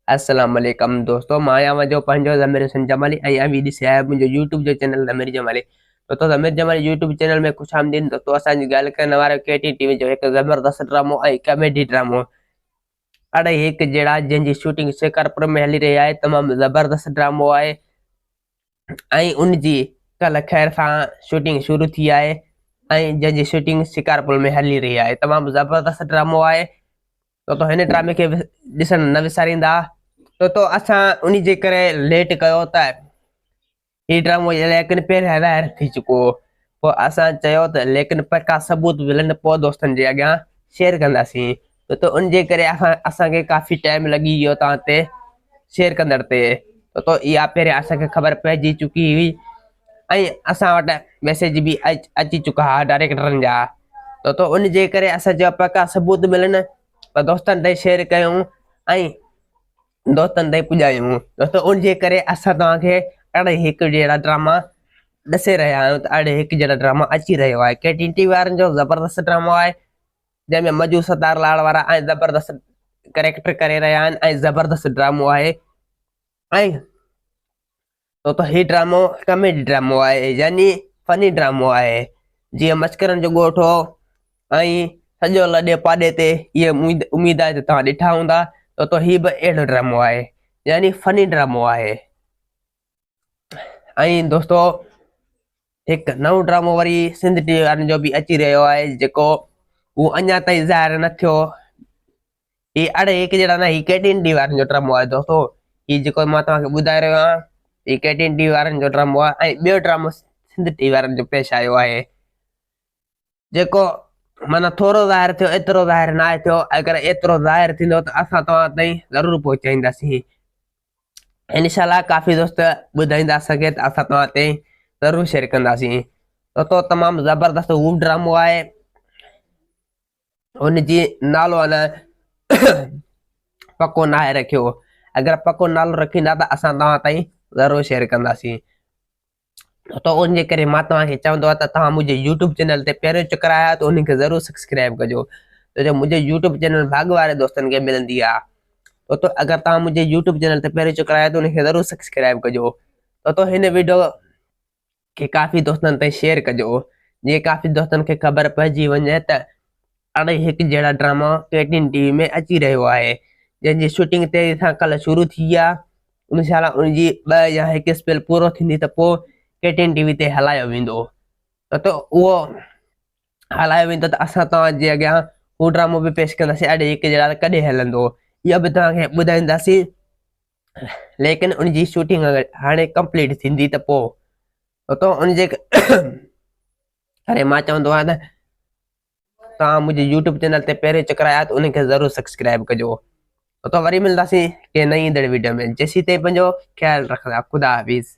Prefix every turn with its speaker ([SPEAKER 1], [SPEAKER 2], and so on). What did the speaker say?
[SPEAKER 1] अस्सलाम वालेकुम दोस्तों, मां आहियां मुंहिंजो पंहिंजो ज़मीर हुसैन जमाली ऐं अभी ॾिसी आया मुंहिंजो यूट्यूब जो चैनल ज़मीर जमाली। तो ज़मीर जमाली यूट्यूब चैनल में खुश आमदीद। तो असांजी ॻाल्हि करण वारो केटी टीवी जो हिकु ज़बरदस्त ड्रामो ऐं कॉमेडी ड्रामो अढ़ाई हिकु जहिड़ा जंहिंजी शूटिंग शिकारपुर में हली रही आहे। तमामु ज़बरदस्त ड्रामो आहे ऐं उनजी कल्ह ख़ैर सां शूटिंग शुरू थी आहे ऐं जंहिंजी शूटिंग शिकारपुर में हली रही आहे। तमामु ज़बरदस्त ड्रामो आहे। तो हिन ड्रामे खे ॾिसण न विसारींदा। तो असां उन जे करे लेट कयो त ही ड्रामो लेकिन पहिरियां ज़ाहिर थी चुको हो। पोइ असां चयो त लेकिन पका सबूत मिलनि पोइ दोस्तनि जे अॻियां शेयर कंदासीं। तो उन जे करे असांखे काफ़ी टाइम लॻी वियो तव्हां ते शेयर कंदड़ ते। तो इहा पहिरियां असांखे ख़बर पइजी चुकी हुई ऐं असां वटि मैसेज बि अची चुका हुआ डायरेक्टरनि जा। तो उन जे करे असां चयो पका सबूत मिलनि त दोस्तनि ताईं शेयर कयूं ऐं दोस्तनि ताईं पुॼायूं। दोस्तो उन जे करे असां तव्हांखे अढ़ाई हिकु जहिड़ा ड्रामा ॾसे रहिया आहियूं। त अढ़ाई हिकु जहिड़ा ड्रामा अची रहियो आहे। केटी टीवी वारनि जो ज़बरदस्त ड्रामो आहे जंहिंमें मजू सतार लाड़ वारा ऐं ज़बरदस्त कैरेक्टर करे रहिया आहिनि ऐं ज़बरदस्त ड्रामो आहे। ऐं तो ही ड्रामो कॉमेडी ड्रामो आहे यानी फनी ड्रामो आहे। जीअं मस्करनि जो ॻोठ हो ऐं सॼो लॾे पाॾे ते इहे उमेद आहे त तव्हां ॾिठा हूंदा। तो ही बि अहिड़ो ड्रामो आहे यानी फनी ड्रामो आहे। ऐं दोस्तो हिकु नओं ड्रामो वरी सिंध टीवी वारनि जो बि अची रहियो आहे जेको उहो अञा ताईं ज़ाहिर न थियो। ही अढ़ाई हिकु जहिड़ा न ही केटीन टीवी वारनि जो ड्रामो आहे। दोस्तो ही जेको मां तव्हांखे ॿुधाए रहियो आहियां ही केटीन टीवी वारनि जो ड्रामो आहे ऐं ॿियो ड्रामो सिंध टीवी वारनि जो पेश आयो आहे जेको माना थोरो ज़ाहिर थियो एतिरो ज़ाहिर न आहे थियो। अगरि एतिरो ज़ाहिर थींदो त असां तव्हां ताईं ज़रूरु पहुचाईंदासीं। इंशाल्लाह काफ़ी दोस्त ॿुधाईंदा असांखे त असां तव्हां ते ज़रूरु शेयर कंदासीं। तो तमामु ज़बरदस्त हू ड्रामो आहे। हुनजी नालो आहे न पको नाहे रखियो। अगरि पको नालो रखींदा त असां तव्हां ताईं ज़रूरु शेयर कंदासीं। तो उन जे करे मां तव्हांखे चवंदो आहियां त तव्हां मुंहिंजे यूट्यूब चैनल ते पहिरियों चक्कर आया त उनखे ज़रूरु सब्सक्राइब कजो। तो मुंहिंजे यूट्यूब चैनल भाग वारे दोस्तनि खे मिलंदी आहे। तो अगरि तव्हां मुंहिंजे यूट्यूब चैनल ते पहिरियों चक्कर आया त उनखे ज़रूरु सब्सक्राइब कजो। तो हिन वीडियो खे काफ़ी दोस्तनि ताईं शेयर कजो जीअं काफ़ी दोस्तनि खे ख़बर पइजी वञे त अढ़ाई हिकु जहिड़ा ड्रामा केटीन टीवी में अची रहियो आहे जंहिंजी शूटिंग तेज़ी सां कल्ह शुरू थी आहे। इंशाल्लाह उनजी 2 या 1 स्पेल पूरो थींदी त पोइ केटीन टीवी ते हलायो वेंदो। तो उहो हलायो वेंदो त असां तव्हांजे अॻियां हू ड्रामो बि पेश कंदासीं। अढ़ाई हिकु जहिड़ा कॾहिं हलंदो इहो बि तव्हांखे ॿुधाईंदासीं। लेकिन उनजी शूटिंग हाणे कंप्लीट थींदी त पोइ तो उनजे करे मां चवंदो आहियां त तव्हां मुंहिंजे यूट्यूब चैनल ते पहिरियों चक्कर आया त उनखे ज़रूरु सब्सक्राइब कजो। तो वरी मिलंदासीं कंहिं नई ईंदड़ वीडियो में। जेसीं ताईं पंहिंजो ख़्यालु रखंदा। ख़ुदा हाफ़िज़।